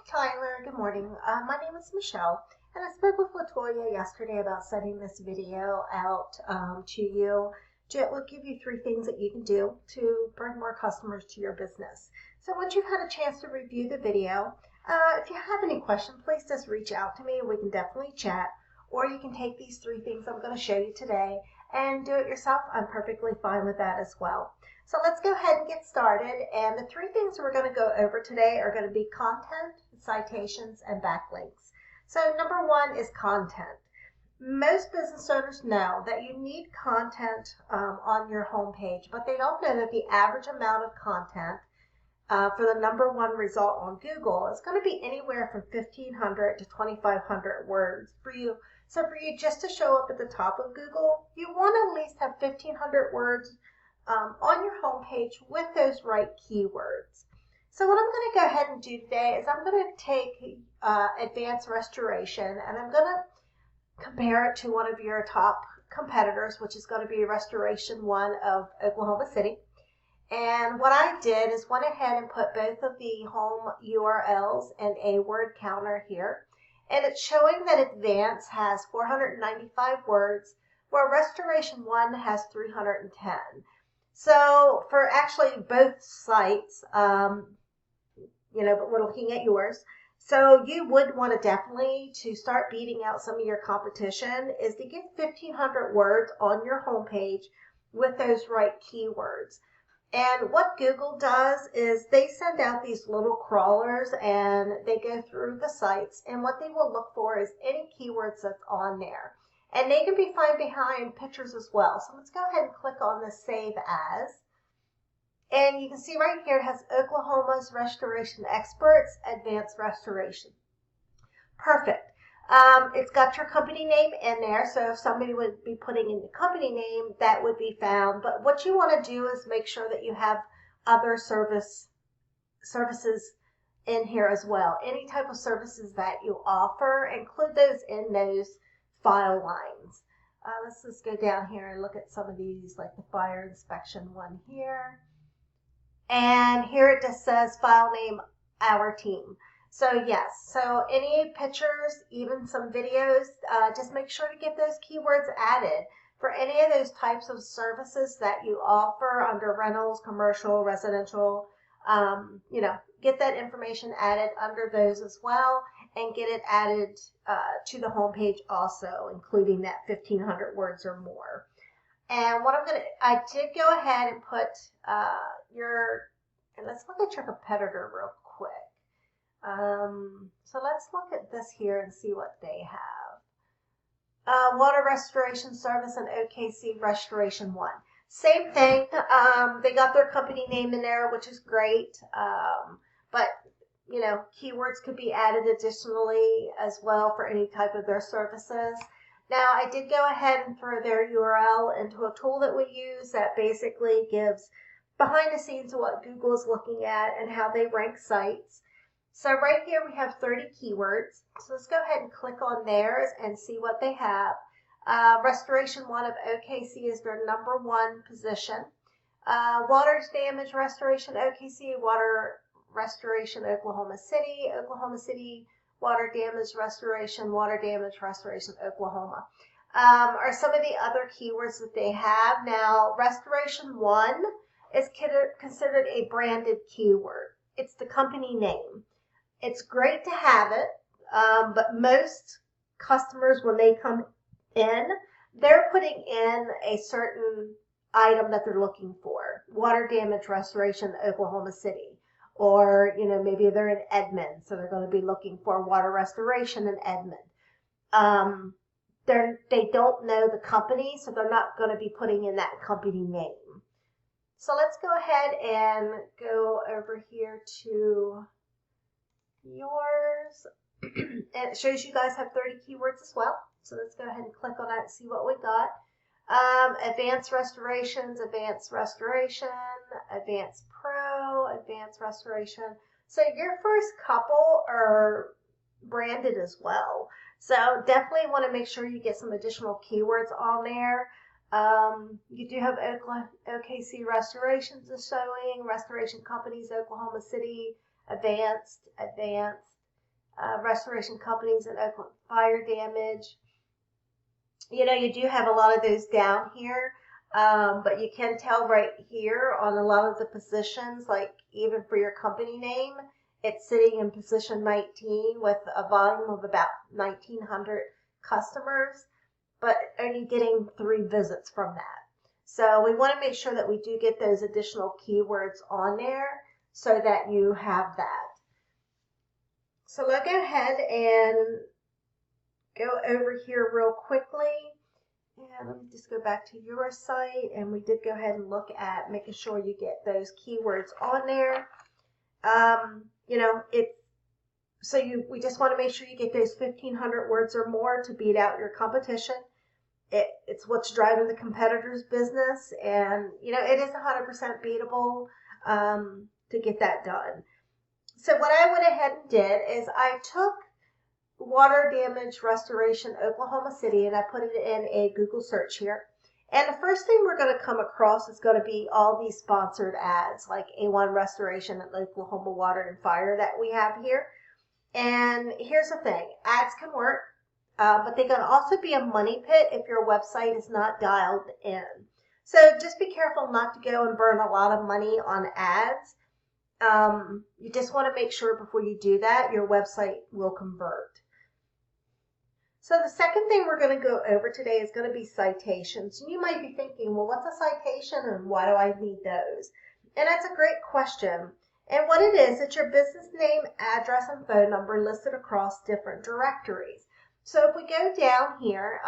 Tyler, good morning. My name is Michelle, and I spoke with Latoya yesterday about sending this video out to you. It will give you 3 things that you can do to bring more customers to your business. So once you've had a chance to review the video, if you have any questions, please just reach out to me. We can definitely chat, or you can take these 3 things I'm going to show you today and do it yourself. I'm perfectly fine with that as well. So let's go ahead and get started. And the 3 things we're going to go over today are going to be content, citations, and backlinks. So number 1 is content. Most business owners know that you need content on your homepage, but they don't know that the average amount of content for the number 1 result on Google is going to be anywhere from 1,500 to 2,500 words for you. So for you just to show up at the top of Google, you want to at least have 1,500 words on your homepage with those right keywords. So what I'm going to go ahead and do today is I'm going to take advanced restoration and I'm going to compare it to one of your top competitors, which is going to be Restoration One of Oklahoma City. And what I did is went ahead and put both of the home URLs in a word counter here. And it's showing that Advanced has 495 words, where Restoration One has 310. So for actually both sites, but we're looking at yours. So you would want to definitely, to start beating out some of your competition, is to get 1,500 words on your homepage with those right keywords. And what Google does is they send out these little crawlers and they go through the sites, and what they will look for is any keywords that's on there. And they can be found behind pictures as well. So let's go ahead and click on the Save As. And you can see right here it has Oklahoma's Restoration Experts, Advanced Restoration. Perfect. It's got your company name in there, so if somebody would be putting in the company name, that would be found. But what you want to do is make sure that you have other services in here as well. Any type of services that you offer, include those in those file lines. Let's just go down here and look at some of these, like the fire inspection one here. And here it just says file name, our team. So yes, so any pictures, even some videos, just make sure to get those keywords added for any of those types of services that you offer under rentals, commercial, residential. Get that information added under those as well, and get it added to the homepage also, including that 1,500 words or more. And what I did go ahead and put and let's look at your competitor real quick. So let's look at this here and see what they have. Water Restoration Service and OKC Restoration One. Same thing. They got their company name in there, which is great. But keywords could be added additionally as well for any type of their services. Now, I did go ahead and throw their URL into a tool that we use that basically gives behind the scenes of what Google is looking at and how they rank sites. So right here we have 30 keywords. So let's go ahead and click on theirs and see what they have. Restoration One of OKC is their number 1 position. Water Damage Restoration OKC, Water Restoration Oklahoma City, Oklahoma City Water Damage Restoration, Water Damage Restoration Oklahoma are some of the other keywords that they have. Now, Restoration One is considered a branded keyword. It's the company name. It's great to have it, but most customers, when they come in, they're putting in a certain item that they're looking for. Water Damage Restoration Oklahoma City. Or, maybe they're in Edmond, so they're going to be looking for water restoration in Edmond. They don't know the company, so they're not going to be putting in that company name. So let's go ahead and go over here to yours. And it shows you guys have 30 keywords as well. So let's go ahead and click on that and see what we got. Advanced Restorations, Advanced Restoration, Advanced Pro, Advanced Restoration. So your first couple are branded as well. So definitely want to make sure you get some additional keywords on there. You do have OKC Restorations is showing, Restoration Companies, Oklahoma City, Advanced. restoration companies in Oakland, fire damage. You know, you do have a lot of those down here, but you can tell right here on a lot of the positions, like even for your company name, it's sitting in position 19 with a volume of about 1,900 customers, but only getting 3 visits from that. So we want to make sure that we do get those additional keywords on there so that you have that. So let's go ahead and go over here real quickly. And let me just go back to your site. And we did go ahead and look at making sure you get those keywords on there. You know, we just want to make sure you get those 1,500 words or more to beat out your competition. It's what's driving the competitor's business. And, you know, it is 100% beatable to get that done. So what I went ahead and did is I took water damage restoration Oklahoma City and I put it in a Google search here. And the first thing we're going to come across is going to be all these sponsored ads like A1 Restoration and Oklahoma Water and Fire that we have here. And here's the thing, ads can work, but they can also be a money pit if your website is not dialed in. So just be careful not to go and burn a lot of money on ads. You just want to make sure before you do that, your website will convert. So the second thing we're going to go over today is going to be citations. And you might be thinking, well, what's a citation and why do I need those? And that's a great question. And what it is, it's your business name, address, and phone number listed across different directories. So if we go down here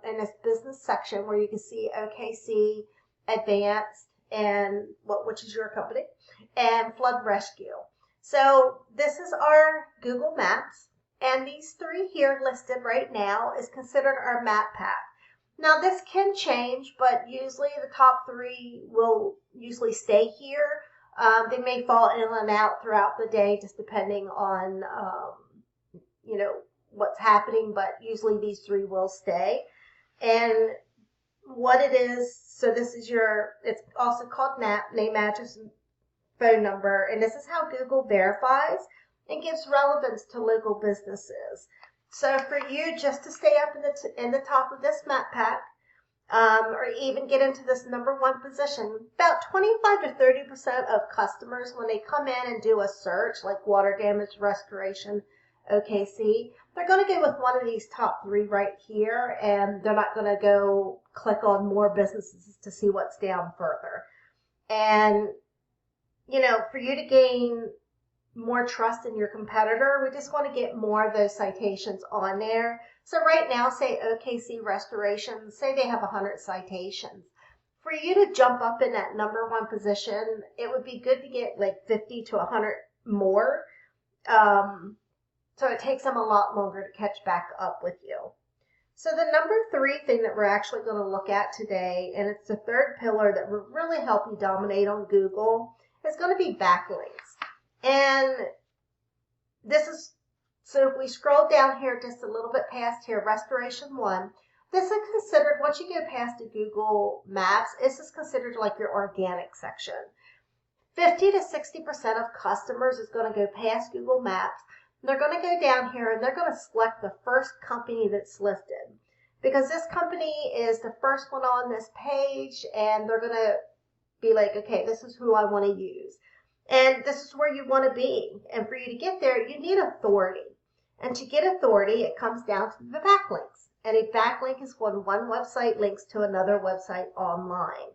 in this business section where you can see OKC, Advanced, and which is your company, and Flood Rescue. So this is our Google Maps. And these 3 here listed right now is considered our map pack. Now this can change, but usually the top 3 will usually stay here. They may fall in and out throughout the day, just depending on, you know, what's happening, but usually these 3 will stay. And what it is, so this is it's also called name, address, and phone number, and this is how Google verifies and gives relevance to local businesses. So for you just to stay up in the top of this map pack, or even get into this #1 position, about 25 to 30% of customers, when they come in and do a search like water damage restoration OKC, they're going to go with one of these top 3 right here, and they're not going to go click on more businesses to see what's down further. And, you know, for you to gain more trust in your competitor, we just want to get more of those citations on there. So right now, say OKC Restoration, say they have 100 citations. For you to jump up in that #1 position, it would be good to get like 50 to 100 more. So it takes them a lot longer to catch back up with you. So the #3 thing that we're actually going to look at today, and it's the 3rd pillar that will really help you dominate on Google, is going to be backlinks. And this is, so if we scroll down here just a little bit past here, Restoration 1, this is considered, once you go past the Google Maps, this is considered like your organic section. 50 to 60% of customers is going to go past Google Maps. They're going to go down here and they're going to select the first company that's listed, because this company is the first one on this page, and they're going to be like, okay, this is who I want to use. And this is where you want to be. And for you to get there, you need authority. And to get authority, it comes down to the backlinks. And a backlink is when one website links to another website online.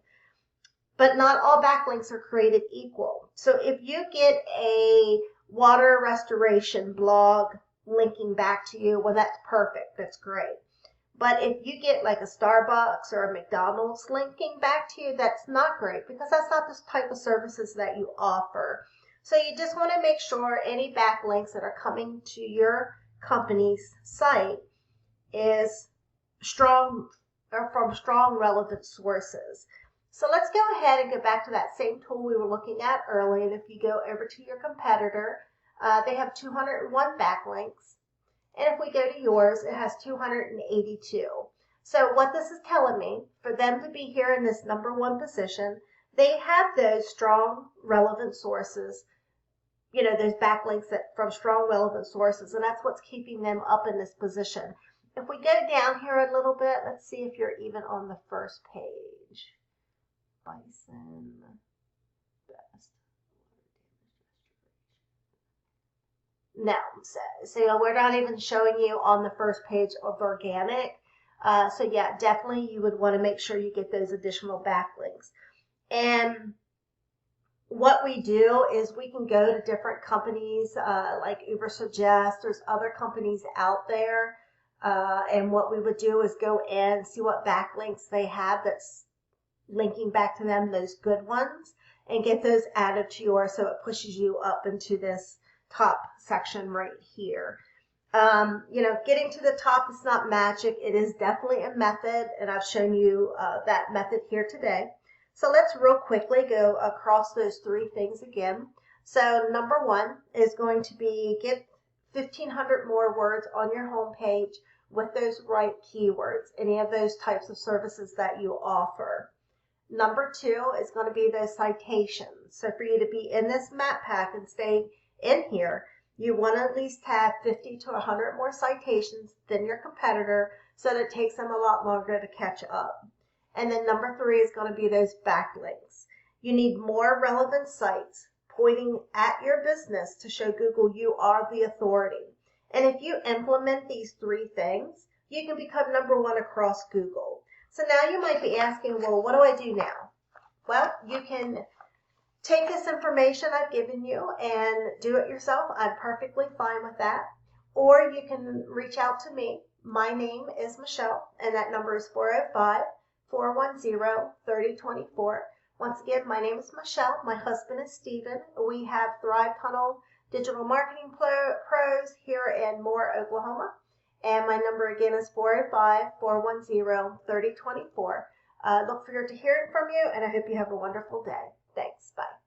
But not all backlinks are created equal. So if you get a water restoration blog linking back to you, well, that's perfect. That's great. But if you get like a Starbucks or a McDonald's linking back to you, that's not great, because that's not the type of services that you offer. So you just want to make sure any backlinks that are coming to your company's site is strong, or from strong relevant sources. So let's go ahead and go back to that same tool we were looking at earlier. And if you go over to your competitor, they have 201 backlinks. And if we go to yours, it has 282. So what this is telling me, for them to be here in this #1 position, they have those strong, relevant sources those backlinks from strong relevant sources, and that's what's keeping them up in this position. If we go down here a little bit, let's see if you're even on the first page. Bison best. No, so we're not even showing you on the first page of organic. So yeah, definitely you would want to make sure you get those additional backlinks. And what we do is we can go to different companies like 𝙬𝙤𝙨𝙞𝙙𝙚. There's other companies out there. And what we would do is go in, see what backlinks they have that's linking back to them, those good ones, and get those added to yours so it pushes you up into this top section right here. Getting to the top is not magic. It is definitely a method, and I've shown you that method here today. So let's real quickly go across those three things again. So number one is going to be get 1,500 more words on your home page with those right keywords, any of those types of services that you offer. Number two is going to be those citations. So for you to be in this map pack and stay in here, you want to at least have 50 to 100 more citations than your competitor so that it takes them a lot longer to catch up. And then number three is going to be those backlinks. You need more relevant sites pointing at your business to show Google you are the authority. And if you implement these three things, you can become number one across Google. So now you might be asking, well, what do I do now? Well, you can take this information I've given you and do it yourself. I'm perfectly fine with that. Or you can reach out to me. My name is Michelle, and that number is 405-410-3024. Once again, my name is Michelle. My husband is Stephen. We have Thrive Tunnel Digital Marketing Pros here in Moore, Oklahoma. And my number again is 405-410-3024. Look forward to hearing from you, and I hope you have a wonderful day. Thanks. Bye.